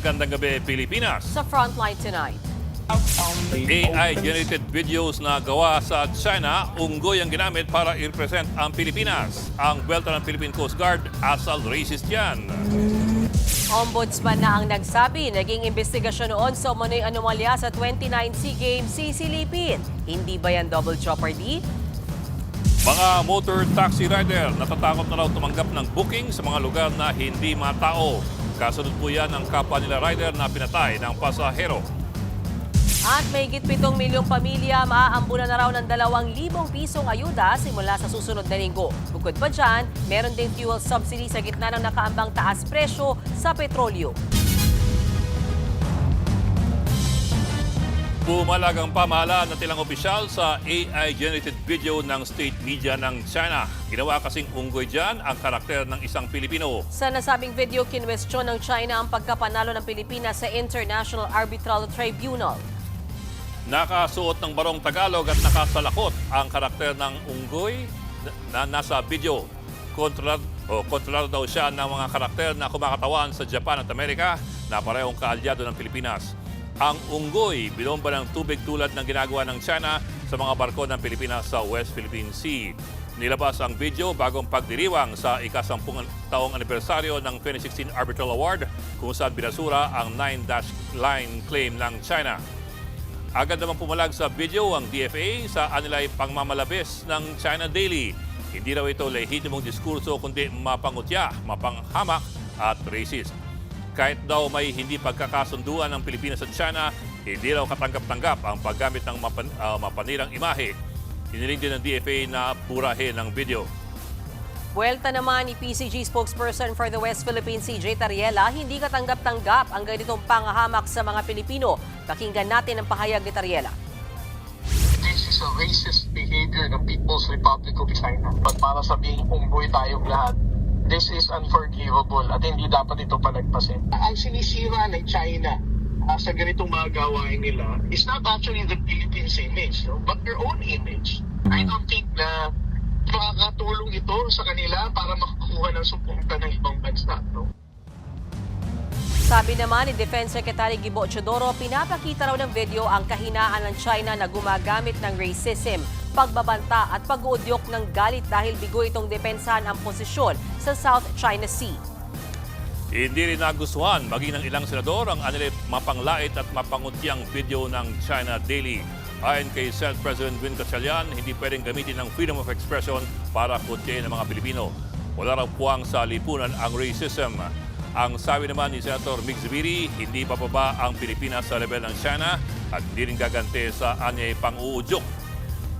Magandang gabi, Pilipinas. Sa Frontline tonight. AI-generated videos na gawa sa China, unggoy ang ginamit para i-represent ang Pilipinas. Ang welta ng Philippine Coast Guard, asal racist yan. Ombudsman na ang nagsabi, naging investigasyon noon sa umano'y anomalya sa 29 SEA Games sisilipin. Hindi ba yan double jeopardy? Mga motor taxi rider natatakot na raw tumanggap ng booking sa mga lugar na hindi matao. Kasunod po yan ang kapwa nila rider na pinatay ng pasahero. At may higit 7 milyong pamilya maaambunan na raw ng 2,000 pisong ayuda simula sa susunod na linggo. Bukod pa dyan, meron ding fuel subsidy sa gitna ng nakaambang taas presyo sa petrolyo. Pumalag ang pamahalaan ng tilang opisyal sa AI-generated video ng state media ng China. Ginawa kasing unggoy dyan ang karakter ng isang Pilipino. Sa nasabing video, kinwestiyon ng China ang pagkapanalo ng Pilipinas sa International Arbitral Tribunal. Nakasuot ng barong Tagalog at nakasalakot ang karakter ng unggoy na nasa video. Kontrolado daw siya ng mga karakter na kumakatawan sa Japan at Amerika na parehong kaalyado ng Pilipinas. Ang unggoy, binomba ng tubig tulad ng ginagawa ng China sa mga barko ng Pilipinas sa West Philippine Sea. Nilabas ang video bagong pagdiriwang sa ika-10 taong anibersaryo ng 2016 Arbitral Award kung saan binasura ang 9-dash line claim ng China. Agad naman pumalag sa video ang DFA sa anilay pangmamalabis ng China Daily. Hindi raw ito lehitimong diskurso kundi mapangutya, mapanghamak at racist. Kahit daw may hindi pagkakasunduan ng Pilipinas at China, hindi raw katanggap-tanggap ang paggamit ng mapanirang imahe. Hiniling din ng DFA na burahin ang video. Buwelta naman ni PCG spokesperson for the West Philippines, CJ Tariela, hindi katanggap-tanggap ang ganitong pangahamak sa mga Pilipino. Pakinggan natin ang pahayag ni Tariela. This is a racist behavior ng People's Republic of China. But para sabihin unggoy tayong lahat, this is unforgivable at hindi dapat ito palagpasin. Ang sinisira ng China sa ganitong mga gawain nila is not actually the Philippines image, no? But their own image. I don't think na makakatulong ito sa kanila para makakuha ng suporta ng ibang bansa. No? Sabi naman ni Defense Secretary Gibo Chodoro, pinapakita raw ng video ang kahinaan ng China na gumagamit ng racism, pagbabanta at pag-uudyok ng galit dahil bigo itong depensahan ang posisyon sa South China Sea. Hindi rin nagustuhan maging ng ilang senador ang anilay mapanglait at mapangutyang video ng China Daily. Ayon kay Senate President Win Gatchalian, hindi pwedeng gamitin ng freedom of expression para kutyain ng mga Pilipino. Wala raw puwang sa lipunan ang racism. Ang sabi naman ni Senator Mig Zubiri, hindi bababa ang Pilipinas sa level ng China at hindi rin gagante sa anyay pang-uudyok.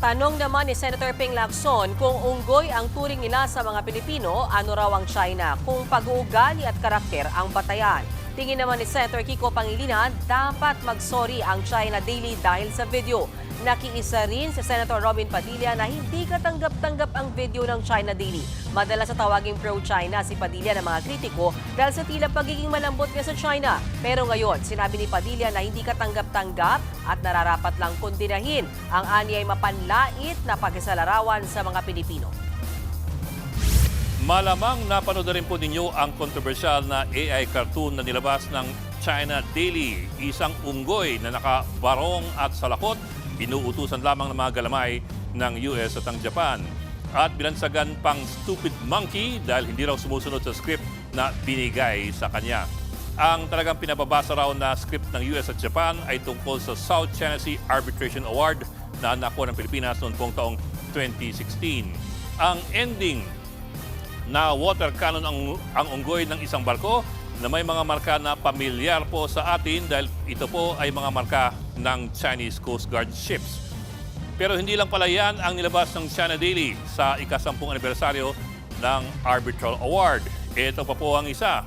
Tanong naman ni Senator Ping Lacson kung unggoy ang turing nila sa mga Pilipino, ano raw ang China kung pag-uugali at karakter ang batayan. Tingin naman ni Senator Kiko Pangilinan, dapat mag-sorry ang China Daily dahil sa video. Nakiisa rin si Senator Robin Padilla na hindi katanggap-tanggap ang video ng China Daily. Madalas sa tawaging pro-China si Padilla ng mga kritiko dahil sa tila pagiging malambot niya sa China. Pero ngayon, sinabi ni Padilla na hindi katanggap-tanggap at nararapat lang kondinahin ang anyay mapanlait na pagkasalarawan sa mga Pilipino. Malamang napanood na rin po ninyo ang kontrobersyal na AI cartoon na nilabas ng China Daily. Isang unggoy na nakabarong at salakot, inuutusan lamang ng mga galamay ng US at ang Japan. At binansagan pang stupid monkey dahil hindi raw sumusunod sa script na binigay sa kanya. Ang talagang pinababasa raw na script ng US at Japan ay tungkol sa South China Sea Arbitration Award na nakuha ng Pilipinas noong pong taong 2016. Ang ending na water cannon ang unggoy ng isang barko na may mga marka na pamilyar po sa atin dahil ito po ay mga marka ng Chinese Coast Guard ships. Pero hindi lang pala yan ang nilabas ng China Daily sa ika-10 anibersaryo ng Arbitral Award. Ito pa po ang isa.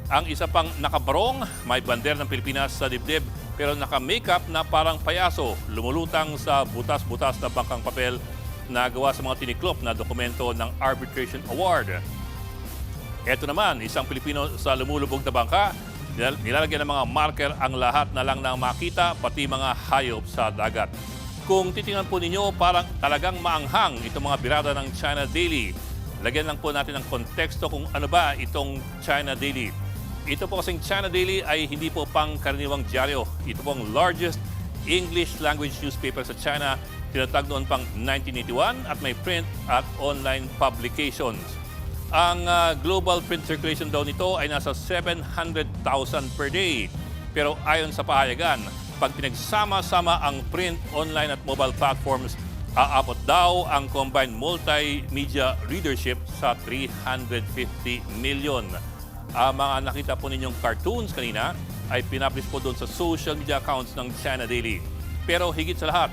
Ang isa pang nakabarong, may bander ng Pilipinas sa dibdib pero naka-makeup na parang payaso, lumulutang sa butas-butas na bangkang papel na gawa sa mga tiniklop na dokumento ng Arbitration Award. Ito naman, isang Pilipino sa lumulubog na bangka, nilalagyan ng mga marker ang lahat na lang ng makita, pati mga hayop sa dagat. Kung titingnan po ninyo, parang talagang maanghang itong mga birada ng China Daily. Lagyan lang po natin ng konteksto kung ano ba itong China Daily. Ito po kasing China Daily ay hindi po pangkaraniwang dyaryo. Ito po ang largest English language newspaper sa China. Tinatag noon pang 1981 at may print at online publications. Ang global print circulation daw nito ay nasa 700,000 per day. Pero ayon sa pahayagan, pag pinagsama-sama ang print, online at mobile platforms, aabot daw ang combined multimedia readership sa 350 million. Ang mga nakita po ninyong cartoons kanina ay pinapublish po doon sa social media accounts ng China Daily. Pero higit sa lahat,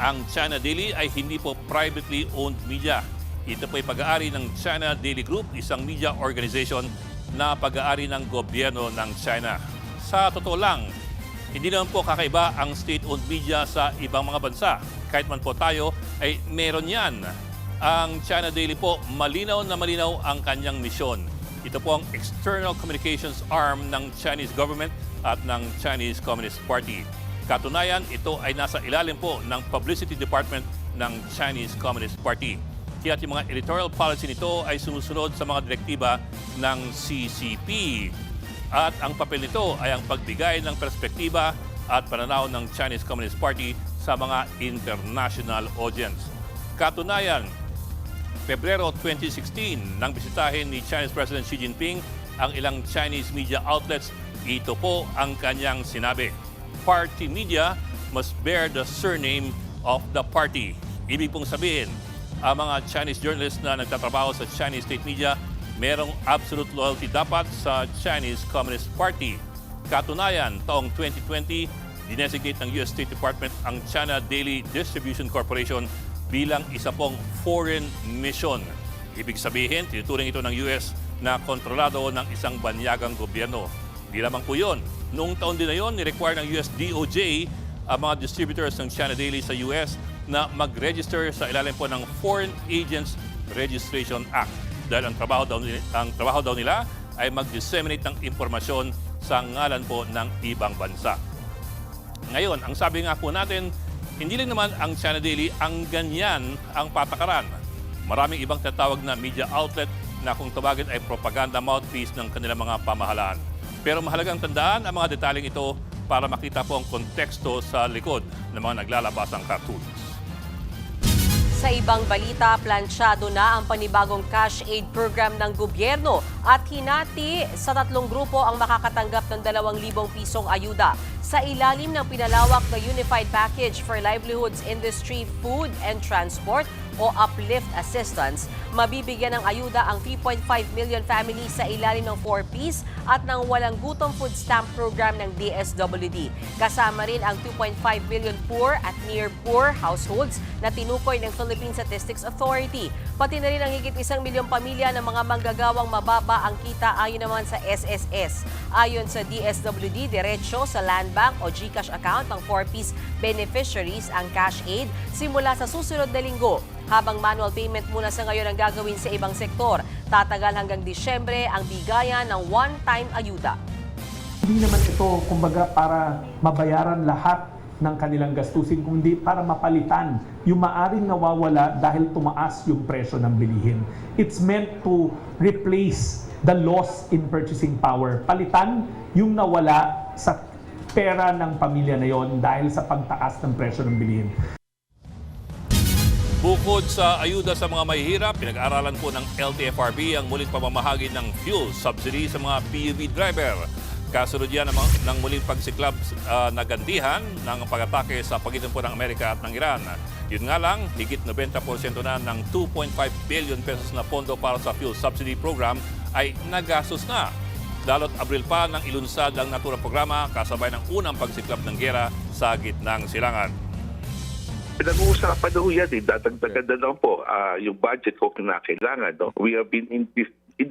ang China Daily ay hindi po privately owned media. Ito po ay pag-aari ng China Daily Group, isang media organization na pag-aari ng gobyerno ng China. Sa totoo lang, hindi naman po kakaiba ang state-owned media sa ibang mga bansa. Kahit man po tayo ay meron yan. Ang China Daily po, malinaw na malinaw ang kanyang misyon. Ito po ang external communications arm ng Chinese government at ng Chinese Communist Party. Katunayan, ito ay nasa ilalim po ng publicity department ng Chinese Communist Party. Kaya yung mga editorial policy nito ay sumusunod sa mga direktiba ng CCP. At ang papel nito ay ang pagbigay ng perspektiba at pananaw ng Chinese Communist Party sa mga international audience. Katunayan, Pebrero 2016, nang bisitahin ni Chinese President Xi Jinping ang ilang Chinese media outlets, ito po ang kanyang sinabi. Party media must bear the surname of the party. Ibig pong sabihin, ang mga Chinese journalists na nagtatrabaho sa Chinese state media, merong absolute loyalty dapat sa Chinese Communist Party. Katunayan, taong 2020, dinesignate ng US State Department ang China Daily Distribution Corporation bilang isa pong foreign mission. Ibig sabihin, tinuturing ito ng US na kontrolado ng isang banyagang gobyerno. Di lamang po yun. Noong taon din na yun, ni-require ng US DOJ ang mga distributors ng China Daily sa US na mag-register sa ilalim po ng Foreign Agents Registration Act. Dahil ang trabaho daw nila ay mag-disseminate ng impormasyon sa ngalan po ng ibang bansa. Ngayon, ang sabi nga po natin, hindi lang naman ang China Daily ang ganyan ang patakaran. Maraming ibang tatawag na media outlet na kung tawagin ay propaganda mouthpiece ng kanilang mga pamahalaan. Pero mahalagang tandaan ang mga detaling ito para makita po ang konteksto sa likod ng mga naglalabasang cartoons. Sa ibang balita, plansyado na ang panibagong cash aid program ng gobyerno at hinati sa 3 grupo ang makakatanggap ng 2,000 pisong ayuda. Sa ilalim ng pinalawak na Unified Package for Livelihoods Industry, Food and Transport o Uplift Assistance, mabibigyan ng ayuda ang 3.5 million families sa ilalim ng 4Ps at ng Walang Gutom Food Stamp Program ng DSWD. Kasama rin ang 2.5 million poor at near poor households na tinukoy ng Philippine Statistics Authority. Pati na rin ang higit 1 milyong pamilya ng mga manggagawang mababa ang kita ayon naman sa SSS. Ayon sa DSWD, diretsyo sa Land Bank o GCash account ng 4Ps beneficiaries ang cash aid simula sa susunod na linggo. Habang manual payment muna sa ngayon ang gagawin sa ibang sektor, tatagal hanggang Disyembre ang bigayan ng one-time ayuda. Hindi naman ito, kumbaga, para mabayaran lahat ng kanilang gastusin, kundi para mapalitan yung maaring nawawala dahil tumaas yung presyo ng bilihin. It's meant to replace the loss in purchasing power. Palitan yung nawala sa pera ng pamilya na yon dahil sa pagtaas ng presyo ng bilihin. Bukod sa ayuda sa mga mahihirap, pinag-aaralan po ng LTFRB ang muling pamamahagi ng fuel subsidy sa mga PUV driver. Kasunod yan ng muling pagsiklab na gantihan ng pag-atake sa pagitan po ng Amerika at ng Iran. Yun nga lang, higit 90% na ng 2.5 billion pesos na pondo para sa fuel subsidy program ay nagastos na. Lalo't Abril pa nang ilunsad ang naturang programa kasabay ng unang pagsiklab ng giyera sa gitnang silangan. Pinag-uusapan na ho yan, dadagdagan na lang po yung budget ko kinakailangan. No? We have been in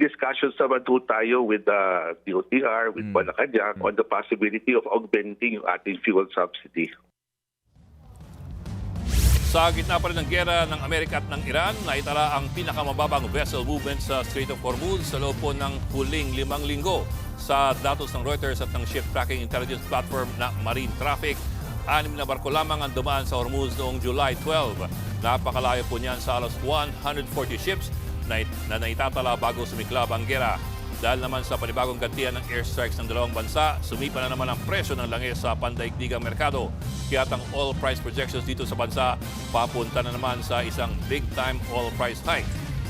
discussions naman po tayo with the DOTR, with Malacanang on the possibility of augmenting yung ating fuel subsidy. Sa gitna pa rin ng giyera ng Amerika at ng Iran, naitala ang pinakamababang vessel movement sa Strait of Hormuz sa loob po ng huling 5 linggo. Sa datos ng Reuters at ng ship tracking intelligence platform na Marine Traffic, 6 na barko lamang ang dumaan sa Hormuz noong July 12. Napakalayo po niyan sa alas 140 ships na naitatala bago sumiklab ang giyera. Dahil naman sa panibagong gantian ng airstrikes ng dalawang bansa, sumipa na naman ang presyo ng langis sa pandaigdigang merkado. Kaya't ang oil price projections dito sa bansa papunta na naman sa isang big-time oil price hike.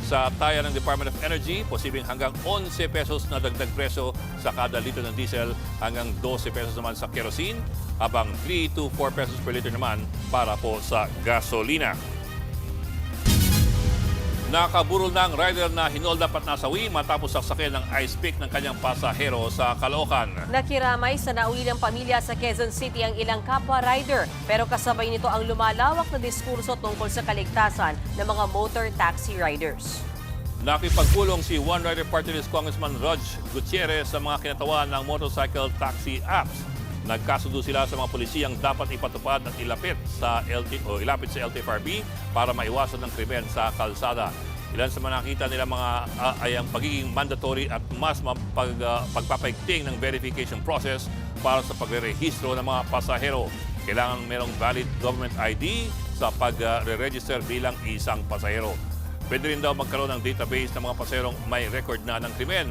Sa taya ng Department of Energy, posibleng hanggang 11 pesos na dagdag presyo sa kada litro ng diesel, hanggang 12 pesos naman sa kerosene, habang 3 to 4 pesos per liter naman para po sa gasolina. Nakaburol na ang rider na hinold up at nasawi matapos saksakin ng ice pick ng kanyang pasahero sa Caloocan. Nakiramay sa naulilang pamilya sa Quezon City ang ilang kapwa rider, pero kasabay nito ang lumalawak na diskurso tungkol sa kaligtasan ng mga motor taxi riders. Nakipagpulong si One Rider Party List Congressman Rog Gutierrez sa mga kinatawan ng motorcycle taxi apps. Nagkasundo sila sa mga pulisiyang dapat ipatupad at ilapit sa LTFRB para maiwasan ng krimen sa kalsada. Ilan sa mga nakita nila ay ang pagiging mandatory at mas pagpapaigting ng verification process para sa pagre-rehistro ng mga pasahero. Kailangan merong valid government ID sa pagre-register bilang isang pasahero. Pwede rin daw magkaroon ng database ng mga pasaherong may record na ng krimen.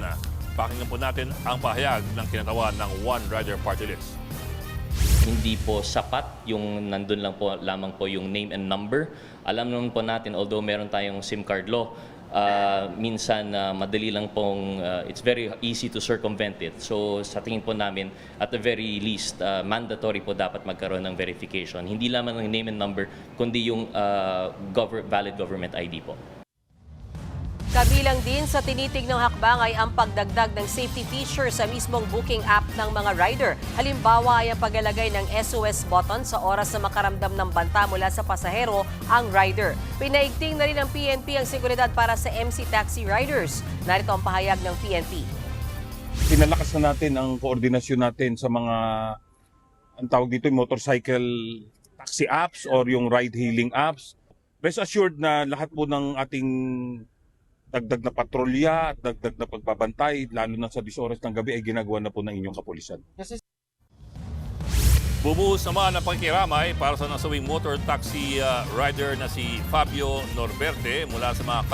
Pakinggan po natin ang pahayag ng kinatawan ng One Rider Party List. Hindi po sapat yung nandun lang po lamang po yung name and number. Alam naman po natin, although meron tayong SIM card law, minsan madali lang pong, it's very easy to circumvent it. So sa tingin po namin, at the very least, mandatory po dapat magkaroon ng verification. Hindi lamang ng name and number, kundi yung valid government ID po. Kabilang din sa tinitignang hakbang ay ang pagdagdag ng safety feature sa mismong booking app ng mga rider. Halimbawa ay ang paglalagay ng SOS button sa oras na makaramdam ng banta mula sa pasahero ang rider. Pinaigting na rin ng PNP ang seguridad para sa MC taxi riders. Narito ang pahayag ng PNP. Pinalakas na natin ang koordinasyon natin sa mga, ang tawag dito, motorcycle taxi apps or yung ride-hailing apps. Rest assured na lahat po ng ating dagdag na patrolya at dagdag na pagbabantay, lalo na sa 10 oras ng gabi, ay ginagawa na po ng inyong kapulisan. Bumuhos naman ang pagkiramay para sa nasawing motor taxi rider na si Fabio Norberte mula sa mga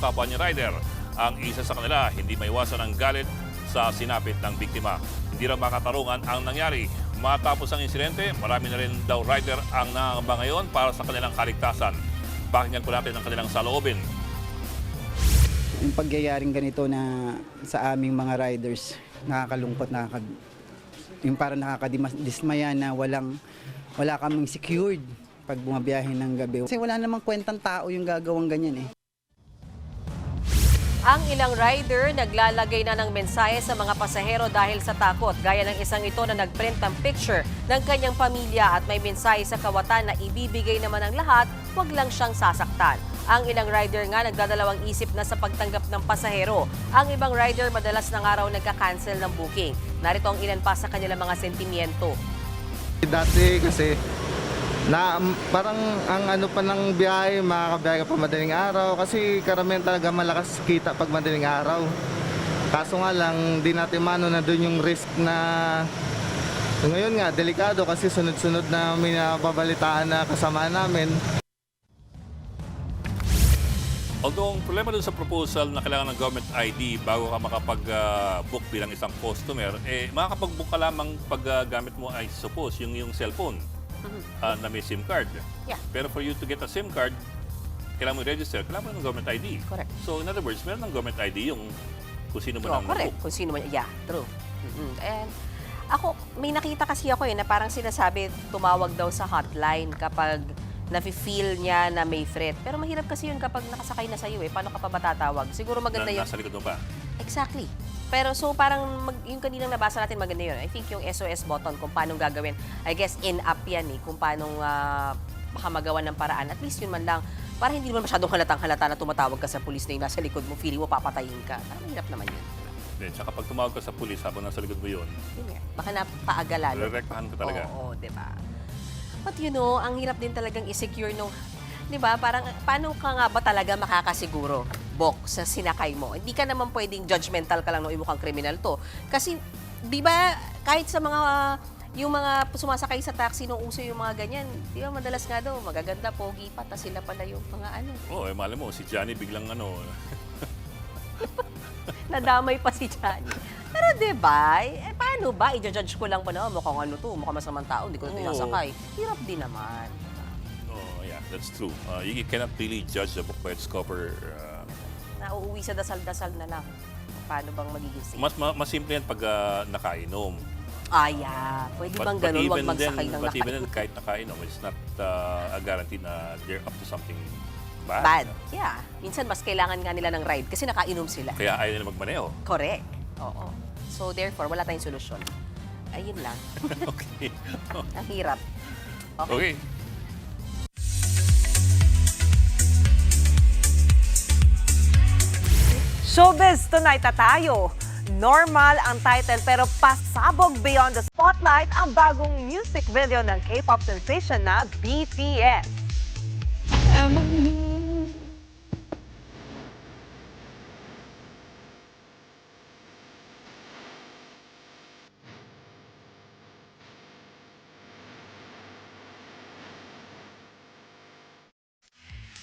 kapwa niya rider. Ang isa sa kanila, hindi maiwasan ang galit sa sinapit ng biktima. Hindi rin makatarungan ang nangyari. Matapos ang insidente, marami na rin daw rider ang nangangamba ngayon para sa kanilang kaligtasan. Pakinggan po natin ang kanilang saloobin. Yung pagyayaring ganito na sa aming mga riders, nakakalungkot, yung parang nakakadismaya na wala kaming secured pag bumabiyahe ng gabi. Kasi wala namang kwentang tao yung gagawang ganyan eh. Ang ilang rider naglalagay na ng mensahe sa mga pasahero dahil sa takot, gaya ng isang ito na nagprint ng picture ng kanyang pamilya at may mensahe sa kawatan na ibibigay naman ng lahat, huwag lang siyang sasaktan. Ang ilang rider nga nagdadalawang isip na sa pagtanggap ng pasahero. Ang ibang rider madalas ng araw nagka-cancel ng booking. Narito ang ilan pa sa kanilang mga sentimiento. Dati kasi parang ang ano pa ng biyahe, makakabiyahe ka pa madaling araw kasi karamihan talaga malakas kita pag madaling araw. Kaso nga lang, di natin mano na doon yung risk na ngayon nga, delikado kasi sunod-sunod na may nababalitaan na kasama namin. Although ang problema dun sa proposal na kailangan ng government ID bago ka makapag-book bilang isang customer, makakapag-book ka lamang pag gamit mo, I suppose, yung cellphone na may SIM card. Yeah. Pero for you to get a SIM card, kailangan mo i-register, kailangan mo ng government ID. Correct. So in other words, meron ng government ID yung kung sino man ang Correct. mag-book. Kung sino man, yeah, true. And ako, may nakita kasi ako na parang sinasabi tumawag daw sa hotline kapag nafe-feel niya na may threat. Pero mahirap kasi yun kapag nakasakay na sa'yo eh. Paano ka pa matatawag? Siguro maganda yun. Nasa likod mo pa. Exactly. Pero so parang yung kaninang nabasa natin maganda yun. I think yung SOS button kung paano gagawin. I guess in-app yan eh. Kung paano baka magawa ng paraan. At least yun man lang. Para hindi naman masyadong halatang-halata na tumatawag ka sa pulis na yung nasa likod mo. Feeling mo papatayin ka. Parang mahirap naman yun. Then, saka pag tumawag ka sa pulis habang nasa likod mo yun, Baka napaaga lalo. re-rectahan ka talaga. Oo, diba? But you know, ang hirap din talagang i-secure nung, di ba, parang paano ka nga ba talaga makakasiguro, Bok, sa sinakay mo? Hindi ka naman pwedeng judgmental ka lang no, mukhang kriminal to. Kasi, di ba, kahit sa mga, yung mga sumasakay sa taxi nung uso yung mga ganyan, di ba, madalas nga daw, magaganda, pogi, pata sila pala yung mga ano. Oo, mali mo, si Johnny biglang Nadamay pa si Johnny. Pero diba, paano ba? I-judge ko lang pa na, mukhang ano to, mukhang masamang tao, hindi ko na tinasakay. Hirap din naman. Oh, yeah, that's true. You cannot really judge a book by its cover. Nauuwi sa dasal-dasal na lang. Paano bang magiging safe? Mas simple yan pag nakainom. Yeah. Pwede bang ganun? Huwag magsakay ng But even nakainom. then, kahit nakainom, it's not a guarantee na they're up to something bad. Bad. Yeah. Minsan mas kailangan nga nila ng ride kasi nakainom sila. Kaya ayaw nila magmaneho. Correct. Oo. So therefore, wala tayong solusyon. Ayun lang. Okay. Ang hirap. Okay. Showbiz Tonight na tayo. Normal ang title pero pasabog beyond the spotlight ang bagong music video ng K-pop sensation na BTS.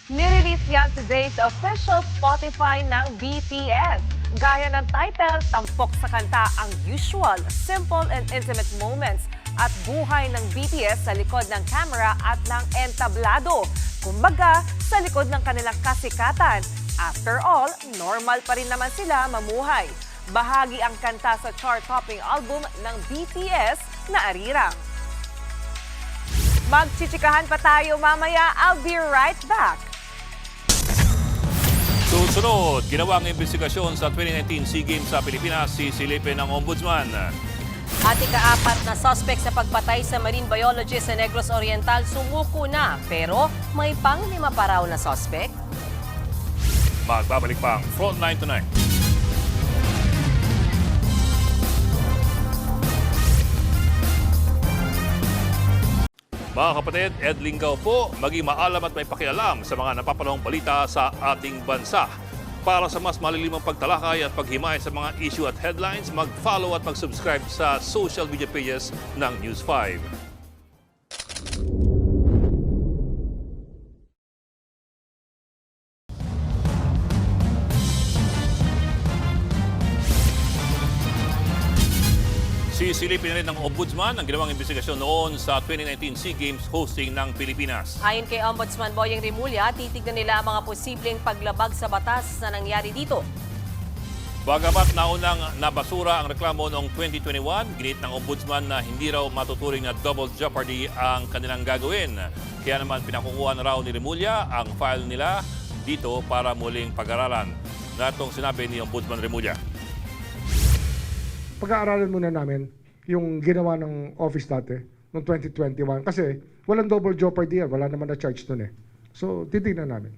Nirelease yan today sa official Spotify ng BTS. Gaya ng title, tampok sa kanta ang usual, simple and intimate moments at buhay ng BTS sa likod ng camera at ng entablado. Kumbaga, sa likod ng kanilang kasikatan. After all, normal pa rin naman sila mamuhay. Bahagi ang kanta sa chart-topping album ng BTS na Arirang. Magchichikahan pa tayo mamaya. I'll be right back. Susunod, ginawang investigasyon sa 2019 SEA Games sa Pilipinas, sisilipin ng Ombudsman. At ika-4 na suspect sa pagpatay sa marine biologist sa Negros Oriental sumuko na. Pero may pang-5 pa raw na suspect. Magbabalik pa ang Frontline Tonight. Mga kapatid, Ed Lingaw po, maging maalam at may pakialam sa mga napapanahong balita sa ating bansa. Para sa mas malilimang pagtalakay at paghimay sa mga issue at headlines, mag-follow at mag-subscribe sa social media pages ng News 5. Sisilipin na rin ng Ombudsman ang ginawang investigasyon noon sa 2019 SEA Games hosting ng Pilipinas. Ayon kay Ombudsman Boyeng Rimulya, titignan nila ang mga posibleng paglabag sa batas na nangyari dito. Bagamat naunang nabasura ang reklamo noong 2021, ginit ng Ombudsman na hindi raw matuturing na double jeopardy ang kanilang gagawin. Kaya naman pinakukuha na raw ni Rimulya ang file nila dito para muling pag-aralan. Natong sinabi ni Ombudsman Rimulya. Pag-aaralan muna namin yung ginawa ng office dati noong 2021 kasi walang double jeopardy yan, wala naman na charge nun eh. So, titignan namin.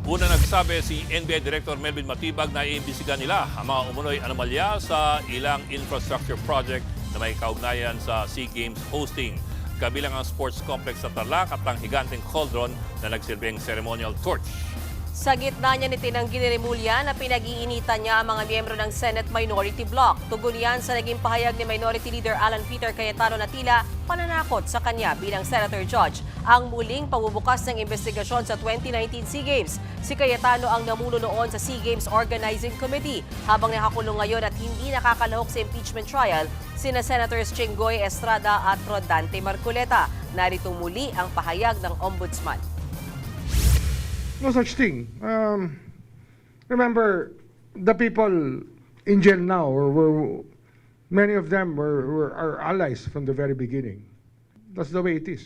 Una nagsabi si NBI Director Melvin Matibag na iimbestigahan nila ang mga umunoy anomalya sa ilang infrastructure project na may kaugnayan sa SEA Games hosting. Kabilang ang sports complex sa Tarlac at ang higanteng cauldron na nagsilbing ceremonial torch. Sa gitna niya ni tinanggi ni Rimulya na pinag-iinitan niya ang mga miyembro ng Senate Minority Bloc. Tugon yan sa naging pahayag ni Minority Leader Alan Peter Cayetano na tila pananakot sa kanya bilang Senator Judge ang muling pagbubukas ng investigasyon sa 2019 SEA Games. Si Cayetano ang namuno noon sa SEA Games Organizing Committee habang nakakulong ngayon at hindi nakakalahok sa impeachment trial sina Senators Chinggoy Estrada at Rodante Marcoleta. Narito muli ang pahayag ng Ombudsman. No such thing. Remember, the people in jail now, many of them were our allies from the very beginning. That's the way it is.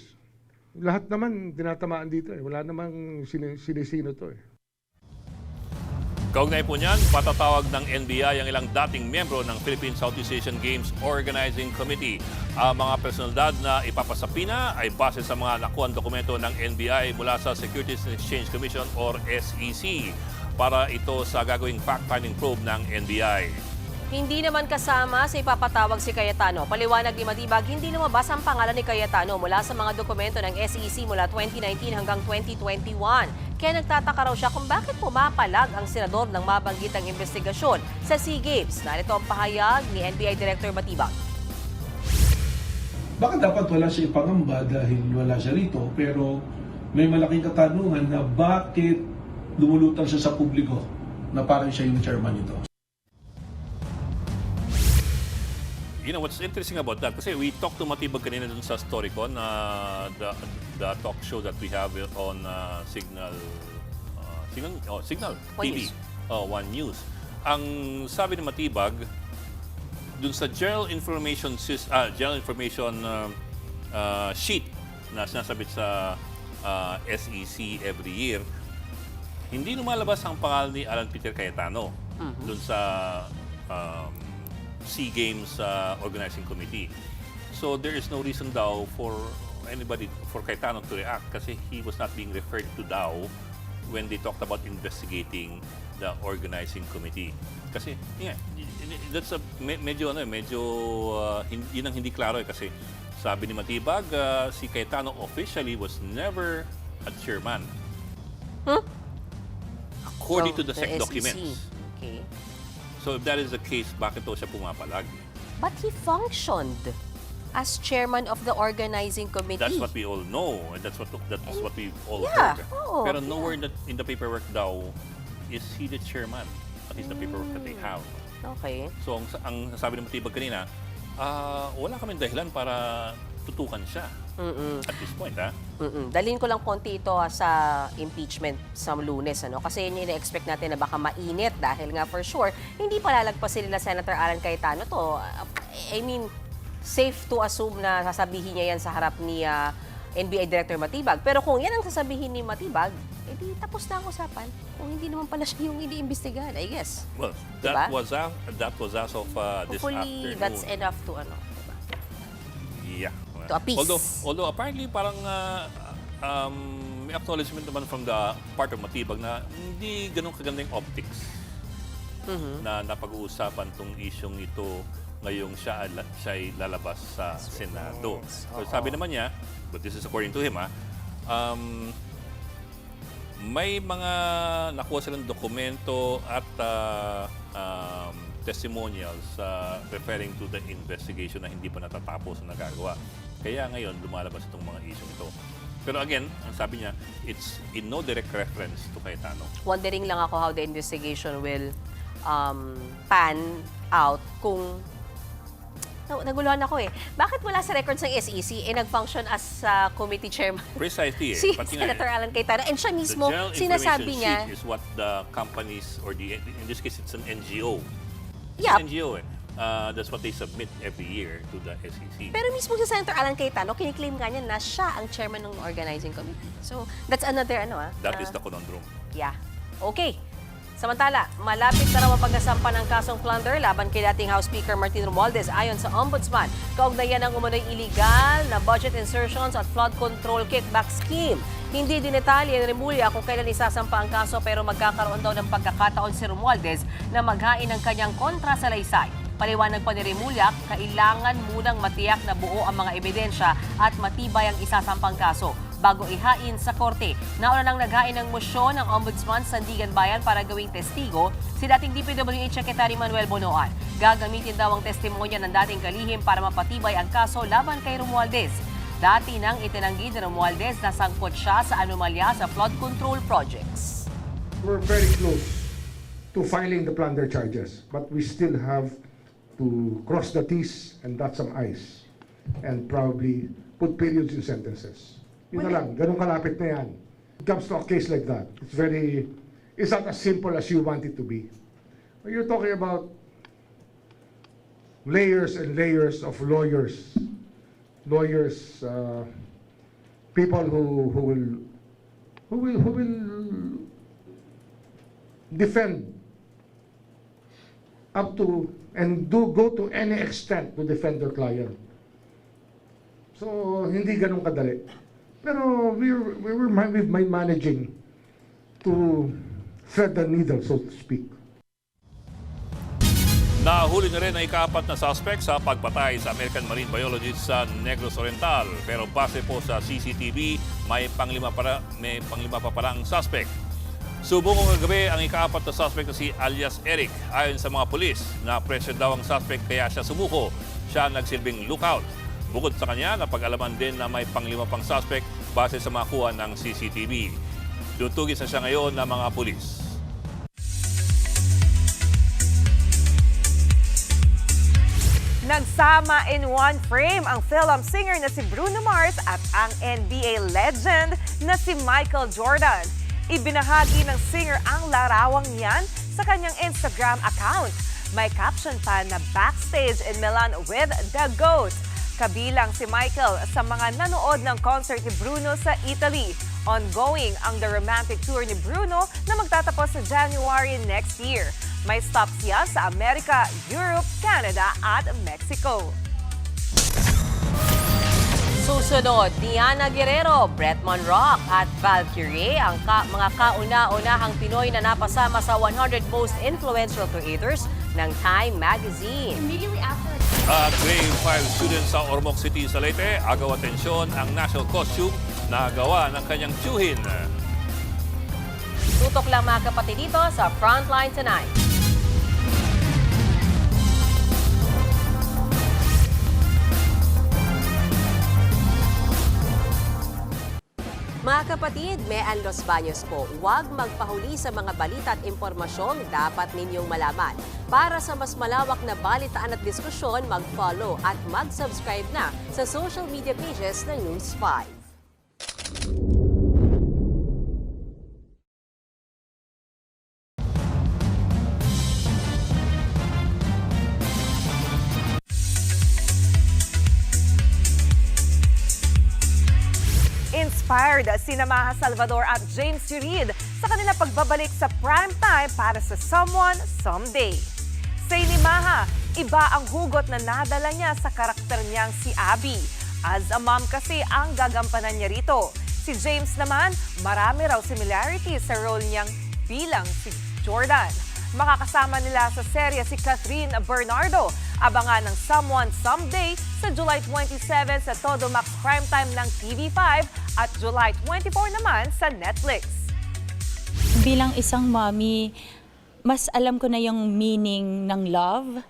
Lahat naman tinatamaan dito eh. Wala namang sinisino to eh. Kaugnay po niyan, patatawag ng NBI ang ilang dating miyembro ng Philippine Southeast Asian Games Organizing Committee. Ang mga personalidad na ipapasapina ay base sa mga nakuhang dokumento ng NBI mula sa Securities and Exchange Commission or SEC para ito sa gagawing fact-finding probe ng NBI. Hindi naman kasama sa ipapatawag si Cayetano. Paliwanag ni Matibag, hindi lumabas ang pangalan ni Cayetano mula sa mga dokumento ng SEC mula 2019 hanggang 2021. Kaya nagtataka raw siya kung bakit pumapalag ang senador ng mabanggitang investigasyon sa SEA Games. Narito ang pahayag ni NBI Director Matibag. Baka dapat wala siya ipangamba dahil wala siya rito, pero may malaking katanungan na bakit lumulutang siya sa publiko na parang siya yung chairman nito. You know, what's interesting about that, kasi we talked to Matibag kanina dun sa Storycon, the talk show that we have on Signal One TV, News. One News. Ang sabi ni Matibag, dun sa General Information sheet na sinasabit sa SEC every year, hindi lumalabas ang pangalan ni Alan Peter Cayetano dun sa SEA Games Organizing Committee. So there is no reason daw for Cayetano to react kasi he was not being referred to daw when they talked about investigating the organizing committee. Kasi that's medyo yun ang hindi klaro kasi sabi ni Matibag, si Cayetano officially was never a chairman. According to the SEC documents. Okay. So if that is the case, bakit daw siya pumapalag? But he functioned as chairman of the organizing committee. That's what we all know, and that's what we all Yeah, heard. oo, Pero nowhere in the paperwork daw is he the chairman. At least the paperwork that they have. Okay. So ang sabi ng Matibag kanina, wala kaming dahilan para tutukan siya. At this point, Dalhin ko lang konti ito sa impeachment sa Lunes, kasi yun yung ina-expect natin na baka mainit dahil nga for sure, hindi pa lalagpasin nila Senator Alan Cayetano to. I mean, safe to assume na sasabihin niya yan sa harap ni NBI Director Matibag. Pero kung yan ang sasabihin ni Matibag, edi tapos na ang usapan. Kung hindi naman pala siya yung iniimbestigahan, I guess. Well, Diba? that was as of this Hopefully, afternoon. that's enough to diba? Yeah. To appease. Although apparently parang may acknowledgement naman from the part of Matibag na hindi ganun kagandang optics na napag-uusapan tong isyong ito ngayong siya ay lalabas sa Senado. So sabi naman niya, but this is according to him, may mga nakuha silang dokumento at testimonials referring to the investigation na hindi pa natatapos na nagagawa. Kaya ngayon, lumalabas itong mga issue ito. Pero again, ang sabi niya, it's in no direct reference to Cayetano. Wondering lang ako how the investigation will pan out kung naguluhan ako eh. Bakit wala sa records ng SEC nag-function as committee chairman? Precisely. Si Pati nga Senator Alan Cayetano. And siya mismo, the general sinasabi information niya, sheet is what the companies, or in this case, it's an NGO. It's Yup. an NGO eh. That's what they submit every year to the SEC. pero mismo si Senator Alan Cayetano, kiniklaim nga niya na siya ang chairman ng organizing committee. So, that's another That is the conundrum. Yeah. Okay. Samantala, malapit na raw ang pagkasampa ng kasong plunder laban kay dating House Speaker Martin Romualdez ayon sa Ombudsman. Kaugnayan ng umano'y illegal na budget insertions at flood control kickback scheme. Hindi dinetalye ni Remulla kung kailan isasampa ang kaso pero magkakaroon daw ng pagkakataon si Romualdez na maghain ng kanyang kontrasalaysay. Paliwanag pa ni Remulla, kailangan munang matiyak na buo ang mga ebidensya at matibay ang isasampang kaso bago ihain sa korte. Nauna nang naghain ng mosyon ng Ombudsman Sandigan Bayan para gawing testigo si dating DPWH Secretary Manuel Bonoan. Gagamitin daw ang testimonya ng dating kalihim para mapatibay ang kaso laban kay Romualdez. Dati nang itinanggi ni Romualdez na sangkot siya sa anomalya sa flood control projects. We're very close to filing the plunder charges, but we still have to cross the T's and dot some I's and probably put periods in sentences. Yun na lang, ganun kalapit na yan. It comes to a case like that. It's not as simple as you want it to be. When you're talking about layers and layers of lawyers, people who will defend up to and go to any extent to defend their client. So hindi ganun kadali. Pero we're managing to thread the needle, so to speak. Nahuli na rin ang ika-4 na suspect sa pagpatay sa American Marine Biologist sa Negros Oriental. Pero base po sa CCTV, may panglima pa pala ang suspect. Subukong kagabi ang ika-4 na suspect na si alias Eric. Ayon sa mga pulis, na-pressure daw ang suspect kaya siya sumuko. Siya nagsilbing lookout. Bukod sa kanya, napag-alaman din na may panglima pang suspect base sa makuha ng CCTV. Tutugis na siya ngayon ng mga pulis. Nagsama in one frame ang film singer na si Bruno Mars at ang NBA legend na si Michael Jordan. Ibinahagi ng singer ang larawang yan sa kanyang Instagram account. May caption pa na backstage in Milan with the GOAT. Kabilang si Michael sa mga nanood ng concert ni Bruno sa Italy. Ongoing ang The Romantic Tour ni Bruno na magtatapos sa January next year. May stop siya sa Amerika, Europe, Canada at Mexico. Susunod, Diana Guerrero, Bretman Rock at Valkyrie ang mga kauna-unahang Pinoy na napasama sa 100 Most Influential Creators ng Time Magazine. At grade 5 students sa Ormoc City, Salete, agaw atensyon ang national costume na gawa ng kanyang tiyuhin. Tutok lang mga kapatid dito sa Frontline Tonight. Mga kapatid, Mean Los Baños po, huwag magpahuli sa mga balita at impormasyong dapat ninyong malaman. Para sa mas malawak na balitaan at diskusyon, mag-follow at mag-subscribe na sa social media pages ng News 5. Inspired sina Maha Salvador at James Reid sa kanilang pagbabalik sa primetime para sa Someone Someday. Say ni Maha, iba ang hugot na nadala niya sa karakter niyang si Abby. As a mom kasi ang gagampanan niya rito. Si James naman, marami raw similarity sa role niyang bilang si Jordan. Makakasama nila sa serye si Catherine Bernardo. Abangan ng Someone Someday sa July 27 sa Todo Max Primetime ng TV5 at July 24 naman sa Netflix. Bilang isang mommy, mas alam ko na yung meaning ng love,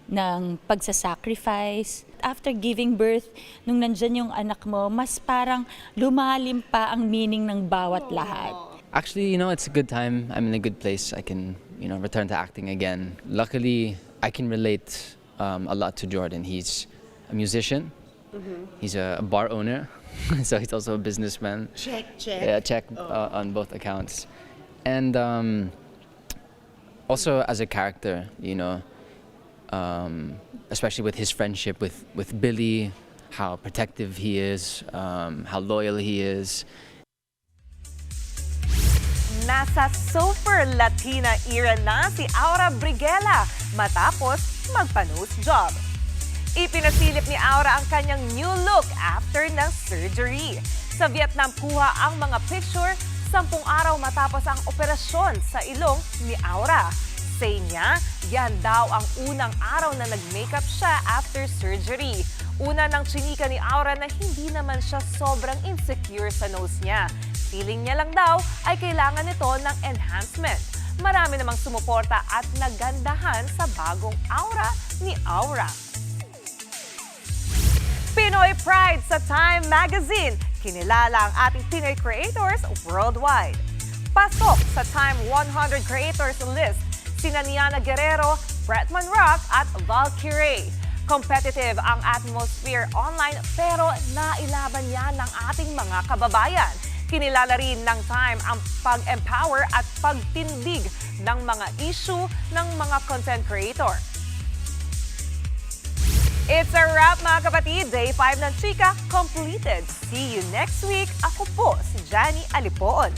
ng pagsasacrifice. After giving birth, nung nandyan yung anak mo, mas parang lumalim pa ang meaning ng bawat lahat. Actually, it's a good time. I'm in a good place. I can, return to acting again. Luckily, I can relate a lot to Jordan. He's a musician. He's a bar owner, so he's also a businessman. Check. Yeah, check on both accounts. And also as a character, especially with his friendship with Billy, how protective he is, how loyal he is. Nasa super Latina era na si Aura Briguela matapos magpa-nose job. Ipinasilip ni Aura ang kanyang new look after ng surgery. Sa Vietnam kuha ang mga picture 10 araw matapos ang operasyon sa ilong ni Aura. Say niya, yan daw ang unang araw na nag-makeup siya after surgery. Una nang chinika ni Aura na hindi naman siya sobrang insecure sa nose niya. Feeling niya lang daw ay kailangan nito ng enhancement. Marami namang sumuporta at nagandahan sa bagong aura ni Aura. Pinoy Pride sa Time Magazine. Kinilala ang ating Pinoy creators worldwide. Pasok sa Time 100 Creators list sina Diana Guerrero, Bretman Rock at Valkyrie. Competitive ang atmosphere online pero nailaban yan ng ating mga kababayan. Kinilala rin ng Time ang pag-empower at pagtindig ng mga issue ng mga content creator. It's a wrap mga kapatid. Day 5 ng Chika completed. See you next week. Ako po si Johnny Alipoon.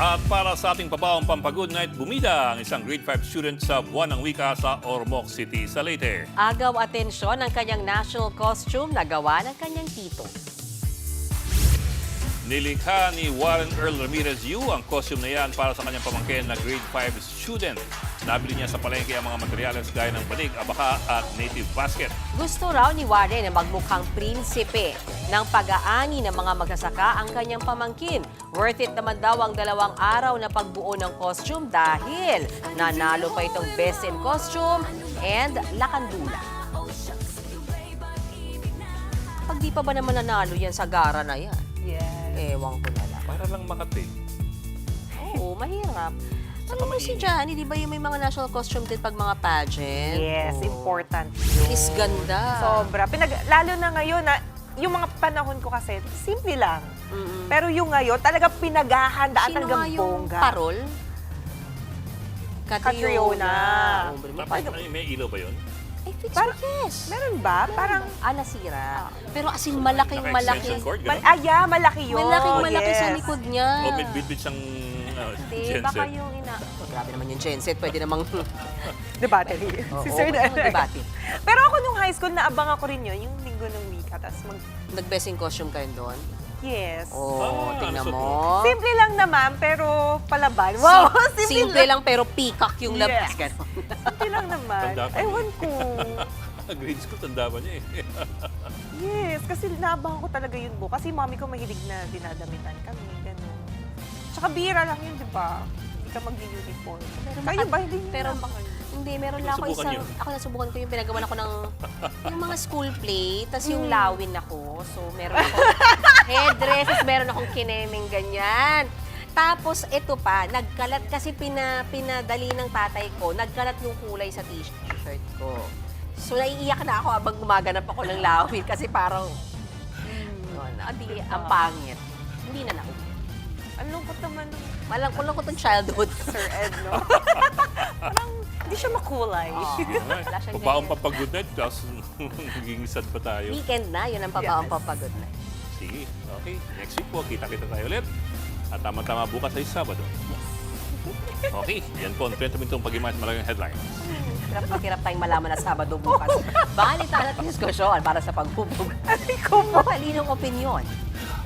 At para sa ating pabawang pampagood night, bumida ang isang grade 5 student sa Buwan ng Wika sa Ormoc City, Salete. Agaw atensyon ang kanyang national costume na gawa ng kanyang tito. Nilikha ni Warren Earl Ramirez Yu ang costume na yan para sa kanyang pamangkin na grade 5 student. Nabili niya sa palengke ang mga materyales gaya ng banig, abaka at native basket. Gusto raw ni Warren na magmukhang prinsipe ng pag-aani ng mga magsasaka ang kanyang pamangkin. Worth it naman daw ang 2 araw na pagbuo ng costume dahil nanalo pa itong Best in Costume and Lakandula. Pag di pa ba naman nanalo yan sa gara na yan? Yes. Ewan ko na lang. Para lang makati. Oo, mahirap. Alam mo si Johnny, di ba yung may mga national costume din pag mga pageant? Yes, Oo. important yun. Is ganda. Sobra. Lalo na ngayon, yung mga panahon ko kasi, simple lang. Pero yung ngayon, talagang pinaghahandaan Sino talagang nga yung bongga. parol? Catriona. May ilaw ba yun? Ay, fix Parang- yes. Meron ba? Parang, Nasira. Pero as in, malaking Naka-extension malaki. cord, gano'n? yeah, malaki yun. Malaking malaki sa Yes. likod niya. O may bit siyang Hindi, baka yung grabe naman yung genset. Pwede namang... The battery. Oo, Si Sir pwede namang debate. Pero ako nung high school, naabang ako rin yun, yung linggo ng wika. Tapos Nag-best in costume kayo doon? yes. Oh, tingnan so- mo. Simple lang naman, pero palaban. Wow, Simple lang pero peacock yung Yes. labas. Ganon. Simple lang naman. Tanda pa Ewan ko. Grade school, tanda ba niya eh. Yes, kasi naabangan ko talaga yun po. Kasi mami ko mahilig na dinadamitan kami, gano'n. Tsaka bira lang yun, di ba? Hindi ka mag-uniform. Kayo ba? Hindi nyo Pero naabangan yun? hindi, meron lang ako Nasubukan isang... yun? Ako nasubukan ko yung pinagawan ako ng... yung mga school play, tas yung lawin ako. So, meron ako headdress, tas meron akong kineming ganyan. Tapos, ito pa, nagkalat kasi pinadali ng tatay ko, nagkalat yung kulay sa t-shirt ko. So, naiiyak na ako habang gumaganap ako ng lawin kasi parang... ang pangit. Hindi na nauwi. Ang lungkot naman nung Malang ko tong childhood. Sir Ed, no? Parang hindi siya makulay. Wala siyang Pabaong ganyan. pa pag good night, tapos naging sad pa tayo. Weekend na, yun ang pabaong Yes. papagod na. Sige, okay. Next week po, kita-kita tayo ulit. At tama-tama bukas ay Sabado. Okay, yan po ang 20 minutong pag-imas malaking headlines. Hirap tayong malaman na Sabado bukas. Balitaan at diskusyon para sa pagbubog. Matalinong opinyon.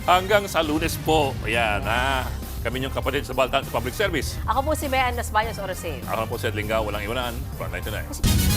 Hanggang sa Lunes po, ayan ha. Kami yung kapatid sa Baltan sa Public Service. Ako po si Mayan Nasbayas Orosel. Ako na po si Ed Lingao, walang iwanan. Front 99.